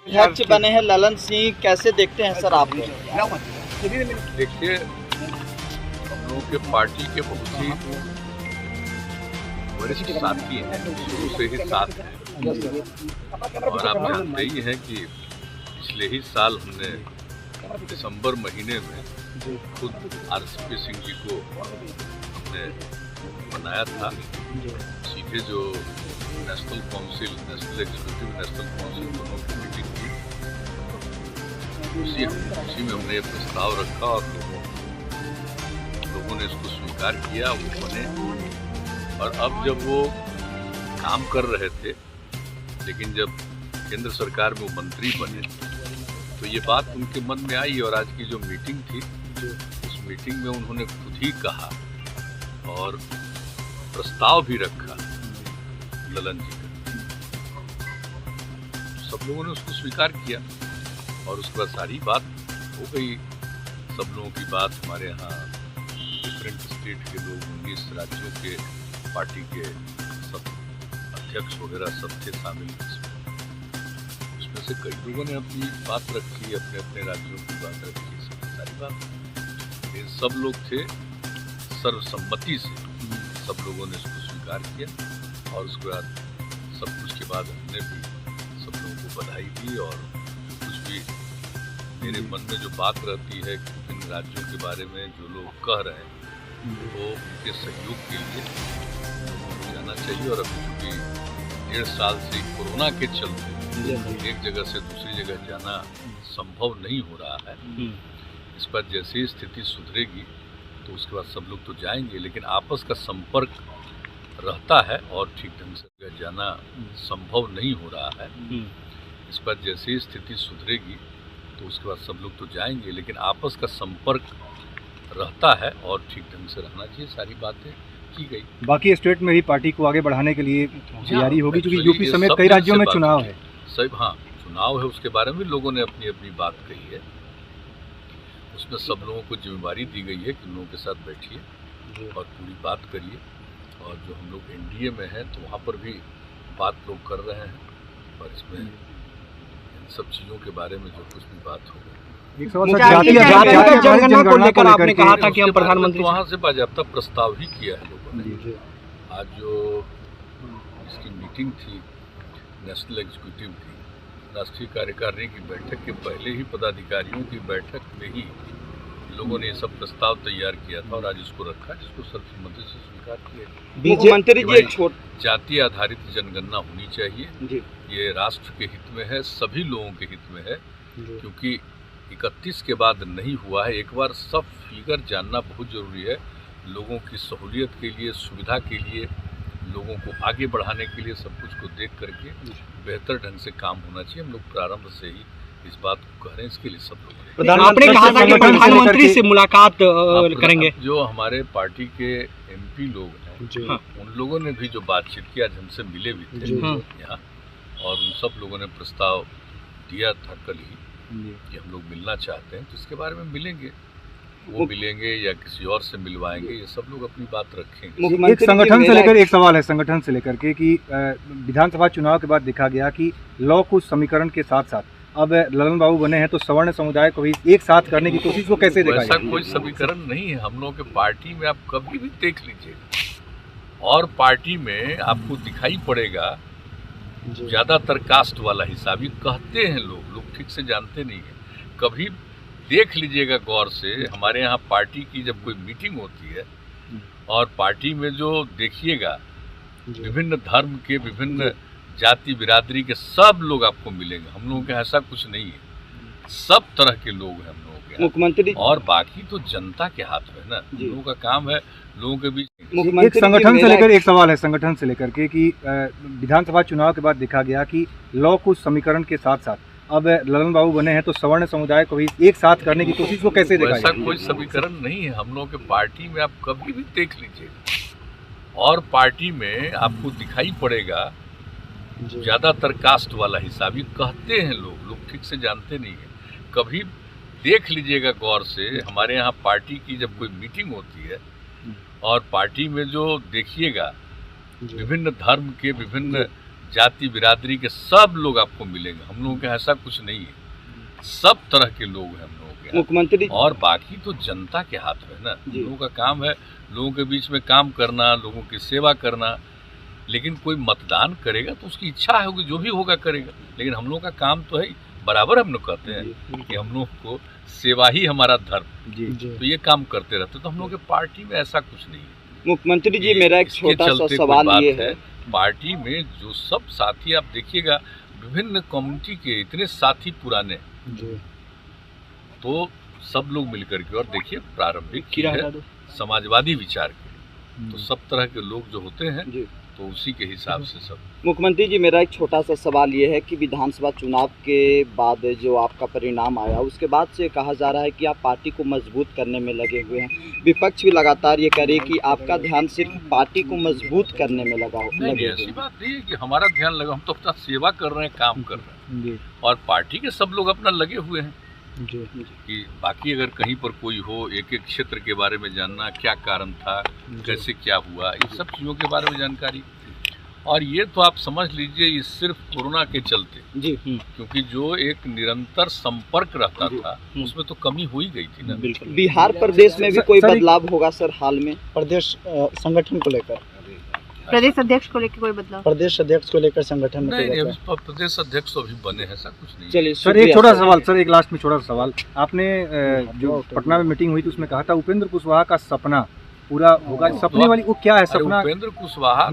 अध्यक्ष बने हैं ललन सिंह, कैसे देखते हैं सर आप? देखिए, हम लोगों के पार्टी के बहुत ही वरिष्ठ साथी हैं, शुरू से ही साथ हैं। और आप जानते ही हैं कि पिछले ही साल हमने दिसंबर महीने में खुद आरसीपी सिंह जी को हमने बनाया था। सीधे जो national council, national executive, national council दोनों की मीटिंग थी, उसी में हमने ये प्रस्ताव रखा और लोगों ने इसको स्वीकार किया, वो बने। और अब जब वो काम कर रहे थे, लेकिन जब केंद्र सरकार में वो मंत्री बने, तो ये बात उनके मन में आई। और आज की जो मीटिंग थी, उस मीटिंग में उन्होंने खुद ही कहा और प्रस्ताव भी रखा ललन जी का। सब लोगों ने उसको स्वीकार किया और उसके बाद सारी बात हो गई। सब लोगों की बात, हमारे यहाँ डिफरेंट स्टेट के लोग, 19 राज्यों के पार्टी के सब अध्यक्ष वगैरह सब थे शामिल। उसमें से कई लोगों ने अपनी बात रखी, अपने अपने राज्यों की बात रखी, सारी बात। ये सब लोग थे, सर्वसम्मति से सब लोगों ने इसको स्वीकार किया। और उसके बाद सब कुछ के बाद हमने भी सब लोगों को बधाई दी। और कुछ भी मेरे मन में जो बात रहती है कि विभिन्न राज्यों के बारे में जो लोग कह रहे हैं, वो उनके सहयोग के लिए लोगों को जाना चाहिए। और अभी चूँकि 1.5 साल से कोरोना के चलते एक जगह से दूसरी जगह जाना संभव नहीं हो रहा है। इस पर जैसे ही स्थिति सुधरेगी तो उसके बाद सब लोग तो जाएंगे, लेकिन आपस का संपर्क रहता है और ठीक ढंग से जाना संभव नहीं हो रहा है। इस पर जैसे ही स्थिति सुधरेगी तो उसके बाद सब लोग तो जाएंगे, लेकिन आपस का संपर्क रहता है और ठीक ढंग से रहना चाहिए। सारी बातें की गई। बाकी स्टेट में भी पार्टी को आगे बढ़ाने के लिए तैयारी होगी, क्योंकि यूपी समेत कई राज्यों में चुनाव है। सब, हाँ, चुनाव है, उसके बारे में लोगों ने अपनी अपनी बात कही है। उसमें सब लोगों को जिम्मेदारी दी गई है कि उन लोगों के साथ बैठिए और पूरी बात करिए। और जो हम लोग एनडीए में हैं तो वहाँ पर भी बात लोग कर रहे हैं, और इसमें इन सब चीज़ों के बारे में जो कुछ भी बात हो गई। जनगणना को लेकर आपने कहा था कि हम प्रधानमंत्री, वहाँ से बाजाबता प्रस्ताव ही किया है लोगों ने। आज जो इसकी मीटिंग थी, नेशनल एग्जीक्यूटिव की, राष्ट्रीय कार्यकारिणी की बैठक के पहले ही पदाधिकारियों की बैठक में ही लोगों ने ये सब प्रस्ताव तैयार किया था और आज इसको रखा, जिसको सर्वसम्मति से स्वीकार किया। मुख्यमंत्री जी, जाति आधारित जनगणना होनी चाहिए, ये राष्ट्र के हित में है, सभी लोगों के हित में है। क्योंकि 31 के बाद नहीं हुआ है। एक बार सब फिगर जानना बहुत जरूरी है, लोगों की सहूलियत के लिए, सुविधा के लिए, लोगों को आगे बढ़ाने के लिए। सब कुछ को देख करके बेहतर ढंग से काम होना चाहिए। हम लोग प्रारंभ से ही इस बात को कह रहे हैं, इसके लिए सब लोग। आपने कहा था कि प्रधानमंत्री से मुलाकात करेंगे। जो हमारे पार्टी के एमपी लोग हैं, उन लोगों ने भी जो बातचीत की, आज हमसे मिले भी थे यहाँ, और उन सब लोगों ने प्रस्ताव दिया था कल ही कि हम लोग मिलना चाहते हैं। तो इसके बारे में मिलेंगे, वो मिलेंगे या किसी और से मिलवाएंगे, ये सब लोग अपनी बात रखेंगे। एक संगठन से लेकर एक सवाल है, संगठन से लेकर के कि विधानसभा चुनाव के बाद देखा गया कि लॉ कुछ समीकरण के साथ साथ अब ललन बाबू बने हैं, तो सवर्ण समुदाय को भी एक साथ करने की कोशिश को कैसे देखा? ऐसा कोई समीकरण नहीं है हम लोगों के पार्टी में। आप कभी भी देख लीजिए, और पार्टी में आपको दिखाई पड़ेगा ज्यादातर कास्ट वाला हिसाब। ये कहते हैं लोग ठीक से जानते नहीं है। कभी देख लीजिएगा गौर से, हमारे यहाँ पार्टी की जब कोई मीटिंग होती है और पार्टी में जो देखिएगा विभिन्न धर्म के, विभिन्न जाति बिरादरी के सब लोग आपको मिलेंगे। हम लोगों के ऐसा कुछ नहीं है, सब तरह के लोग हैं हम लोगों के। मुख्यमंत्री, और बाकी तो जनता के हाथ में ना, लोगों का काम है लोगों के बीच। एक संगठन से लेकर एक सवाल है, संगठन से लेकर के कि विधानसभा चुनाव के बाद देखा गया कि लॉ कुछ समीकरण के साथ साथ अब ललन बाबू बने हैं, तो सवर्ण समुदाय को भी एक साथ करने की कोशिश को कैसे देखा? ऐसा कोई समीकरण नहीं है हम लोगों के पार्टी में। आप कभी भी देख लीजिए, और पार्टी में आपको दिखाई पड़ेगा ज्यादातर कास्ट वाला हिसाब। ये कहते हैं लोग ठीक से जानते नहीं है। कभी देख लीजिएगा गौर से, हमारे यहाँ पार्टी की जब कोई मीटिंग होती है और पार्टी में जो देखिएगा विभिन्न धर्म के, विभिन्न जाति बिरादरी के सब लोग आपको मिलेंगे। हम लोगों के ऐसा कुछ नहीं है, सब तरह के लोग हैं हम लोगों के। मुख्यमंत्री और बाकी तो जनता के हाथ में है ना, हम लोगों का काम है लोगों के बीच में काम करना, लोगों की सेवा करना। लेकिन कोई मतदान करेगा तो उसकी इच्छा होगी, जो भी होगा करेगा। लेकिन हम लोगों का काम तो है, बराबर हम लोग कहते हैं कि हम लोग को सेवा ही हमारा धर्म, तो ये काम करते रहते। तो हम लोग के पार्टी में ऐसा कुछ नहीं है। मुख्यमंत्री जी, मेरा एक छोटा सा सवाल ये है, पार्टी में जो सब साथी आप देखिएगा, विभिन्न कम्युनिटी के इतने साथी पुराने, तो सब लोग मिलकर के, और देखिए प्रारंभिक है समाजवादी विचार के, तो सब तरह के लोग जो होते हैं तो उसी के हिसाब से सब। मुख्यमंत्री जी, मेरा एक छोटा सा सवाल ये है कि विधानसभा चुनाव के बाद जो आपका परिणाम आया, उसके बाद से कहा जा रहा है कि आप पार्टी को मजबूत करने में लगे हुए हैं। विपक्ष भी लगातार ये करे कि आपका ध्यान सिर्फ पार्टी को मजबूत करने में लगा हो। नहीं, ऐसी बात नहीं है कि हमारा ध्यान लगा, हम तो अपना सेवा कर रहे हैं, काम कर रहे हैं, और पार्टी के सब लोग अपना लगे हुए हैं। कि बाकी अगर कहीं पर कोई हो, एक एक क्षेत्र के बारे में जानना, क्या कारण था, कैसे क्या हुआ, इन सब चीज़ों के बारे में जानकारी। और ये तो आप समझ लीजिए, ये सिर्फ कोरोना के चलते, क्योंकि जो एक निरंतर संपर्क रहता था उसमें तो कमी हो ही गई थी ना। बिहार प्रदेश में भी कोई बदलाव होगा सर हाल में? प्रदेश संगठन को लेकर, प्रदेश अध्यक्ष को लेकर कोई बदलाव? प्रदेश अध्यक्ष को लेकर संगठन में नहीं, अभी प्रदेश अध्यक्ष तो अभी बने हैं, ऐसा कुछ नहीं। चलिए सर, एक छोटा सवाल सर, एक लास्ट में छोटा सा सवाल। आपने जो पटना में मीटिंग हुई थी उसमें कहा था उपेंद्र कुशवाहा का सपना पूरा होगा, सपने वाली वो क्या है सपना? उपेंद्र कुशवाहा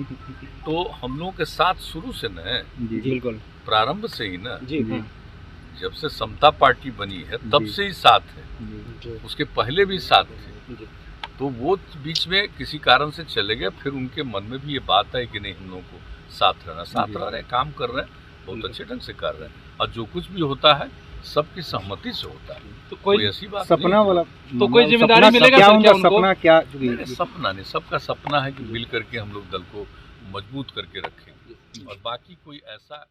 तो हम लोगों के साथ शुरू से न है, बिल्कुल प्रारंभ से ही ना, जब से समता पार्टी बनी है तब से ही साथ है, उसके पहले भी साथ थे। तो वो बीच में किसी कारण से चले गए, फिर उनके मन में भी ये बात है कि नहीं, हम लोगों को साथ रह रहे हैं, काम कर रहे हैं, बहुत अच्छे ढंग से कर रहे हैं, और जो कुछ भी होता है सबकी सहमति से होता है। तो कोई ऐसी बात सपना वाला तो कोई जिम्मेदारी मिलेगा सर क्या उनको? सपना क्या? सपना नहीं, सबका सपना है कि मिल करके हम लोग दल को मजबूत करके रखेंगे, और बाकी कोई ऐसा